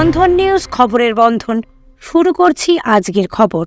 বন্ধন news খবরের বন্ধন শুরু করছি আজকের খবর।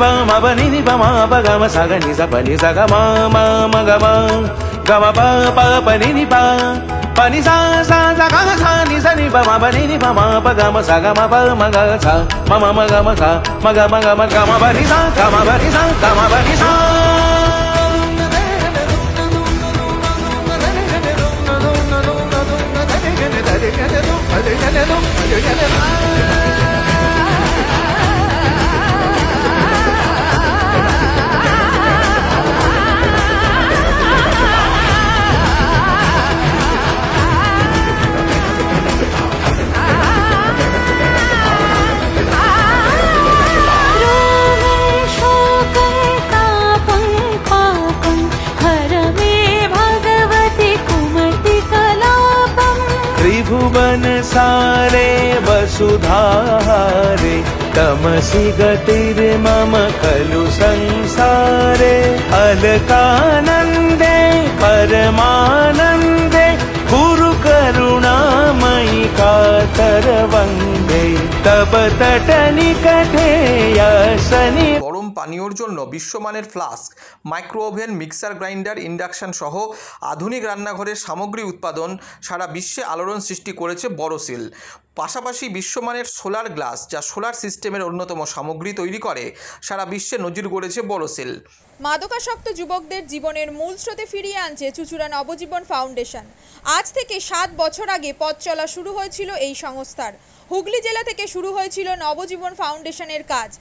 ba ma ba ni ma ba ga ma sa ga ni sa pa ni sa ga ma ga ma pa ni pa pa ni sa ga ga sa ni sa ni ba ma ba ga ma sa ga ma ga sa ma ga ma sa ma ga ma ba ni sa ga ma ba ni sa ga ma ba ni sa. त्रिभुवन सारे वसुधारे तमसि गतिर्मम खलु संसारे अलकानन्दे परमानन्दे गुरु करुणामयि कातर वन्दे तब तट निकटे यसनि। গরম পানীয়র জন্য বিশ্বমানের flask, micro oven, mixer grinder, induction সহ আধুনিক রান্নাঘরের সামগ্রী উৎপাদন সারা বিশ্বে আলোড়ন সৃষ্টি করেছে বোরোসিল। পাশাপাশি বিশ্বমানের সোলার গ্লাস, যা সোলার সিস্টেমের অন্যতম সামগ্রী তৈরি করে, সারা বিশ্বে নজির গড়েছে বোরোসিল। মাদকাসক্ত যুবকদের জীবনের মূল স্রোতে ফিরিয়ে আনছে চুঁচুড়া নবজীবন ফাউন্ডেশন। আজ থেকে 7 বছর আগে পথ চলা শুরু হয়েছিল এই সংস্থার। হুগলি জেলা থেকে শুরু হয়েছিল নবজীবন ফাউন্ডেশনের কাজ।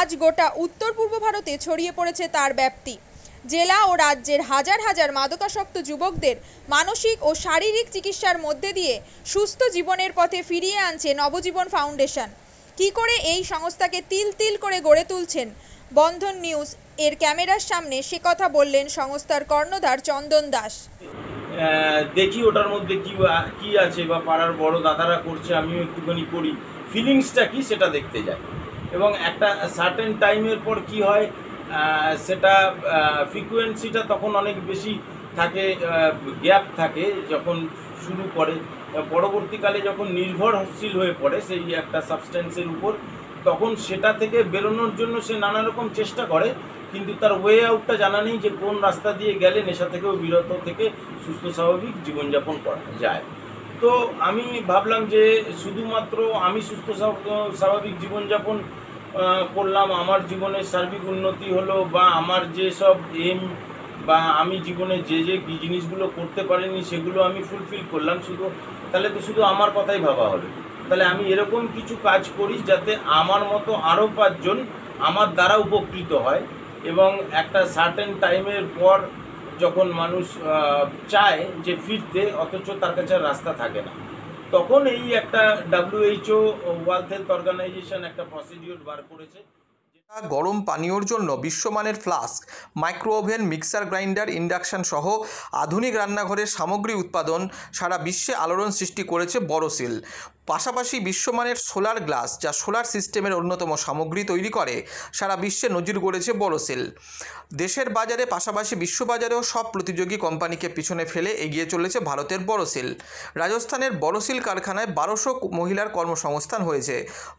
আজ গোটা উত্তর পূর্ব ভারতে ছড়িয়ে পড়েছে তার ব্যাপ্তি। জেলা ও রাজ্যের হাজার হাজার মাদকাসক্ত যুবকদের মানসিক ও শারীরিক চিকিৎসার মধ্যে দিয়ে সুস্থ জীবনের পথে ফিরিয়ে আনছে নবজীবন ফাউন্ডেশন। কি করে এই সংস্থাকে তিল তিল করে গড়ে তুলছেন বন্ধন নিউজ এর ক্যামেরার সামনে, সে কথা বললেন সংস্থার কর্ণধার চন্দন দাস। দেখি ওটার মধ্যে কি আছে বা পাড়ার বড় দাদারা করছে, আমিও একটুখানি করি, ফিলিংসটা কি সেটা দেখতে যাই। এবং একটা সার্টেন টাইমের পর কি হয়, সেটা ফ্রিকোয়েন্সিটা তখন অনেক বেশি থাকে, গ্যাপ থাকে যখন শুরু করে, পরবর্তীকালে যখন নির্ভরশীল হয়ে পড়ে সেই একটা সাবস্টেন্সের উপর, তখন সেটা থেকে বেরোনোর জন্য সে নানা রকম চেষ্টা করে, কিন্তু তার ওয়ে আউটটা জানা নেই যে কোন রাস্তা দিয়ে গেলে নেশা থেকেও বিরত থেকে সুস্থ স্বাভাবিক জীবনযাপন করা যায়। তো আমি ভাবলাম যে শুধুমাত্র আমি সুস্থ স্বাভাবিক জীবনযাপন করলাম, আমার জীবনের সার্বিক উন্নতি হলো, বা আমার যেসব এম বা আমি জীবনে যে জিনিসগুলো করতে পারিনি সেগুলো আমি ফুলফিল করলাম, তাহলে তো শুধু আমার কথাই ভাবা হলো। তাহলে আমি এরকম কিছু কাজ করি যাতে আমার মতো আরও 5 জন আমার দ্বারা উপকৃত হয়। এবং একটা সার্টেন টাইমের পর যখন মানুষ চায় যে ফিরতে, অথচ তার কাছে রাস্তা থাকে না, তখন এই একটা WHO ওয়ার্ল্ড হেলথ অর্গানাইজেশন একটা প্রসিডিওর বার করেছে। গরম পানীয়র জন্য বিশ্বমানের flask, micro oven, mixer grinder, induction সহ আধুনিক রান্নাঘরের সামগ্রী উৎপাদন সারা বিশ্বে আলোড়ন সৃষ্টি করেছে বোরোসিল। পাশাপাশি বিশ্বমানের সোলার গ্লাস, যা সোলার সিস্টেমের অন্যতম সামগ্রী তৈরি করে, সারা বিশ্বে নজির গড়েছে বোরোসিল। দেশের বাজারে পাশাপাশি বিশ্ববাজারেও সব প্রতিযোগী কোম্পানিকে পিছনে ফেলে এগিয়ে চলেছে ভারতের বোরোসিল। রাজস্থানের বোরোসিল কারখানায় 1200 মহিলার কর্মসংস্থান হয়েছে।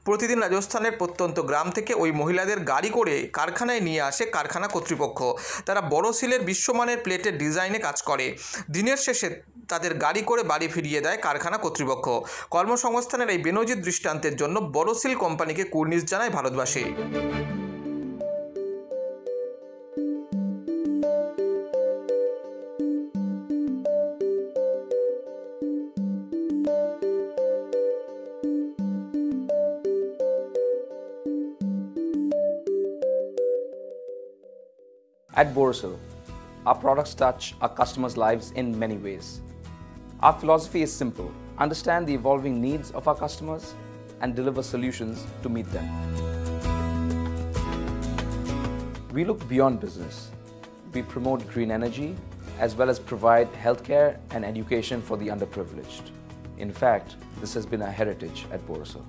প্রতিদিন রাজস্থানের প্রত্যন্ত গ্রাম থেকে ওই মহিলাদের গাড়ি করে কারখানায় নিয়ে আসে কারখানা কর্তৃপক্ষ। তারা বোরোসিলের বিশ্বমানের প্লেটের ডিজাইনে কাজ করে। দিনের শেষে তাদের গাড়ি করে বাড়ি ফিরিয়ে দেয় কারখানা কর্তৃপক্ষ। কর্মসংস্থানের এই বেনজির দৃষ্টান্তের জন্য বোরোসিল কোম্পানিকে কুর্নিশ জানায় ভারতবাসী। At Borosil, our products touch our customers' lives in many ways. Our philosophy is simple: understand the evolving needs of our customers and deliver solutions to meet them. We look beyond business. We promote green energy as well as provide healthcare and education for the underprivileged. In fact, this has been our heritage at Borosil.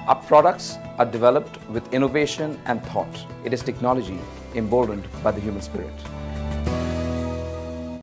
Our products are developed with innovation and thought. It is technology emboldened by the human spirit.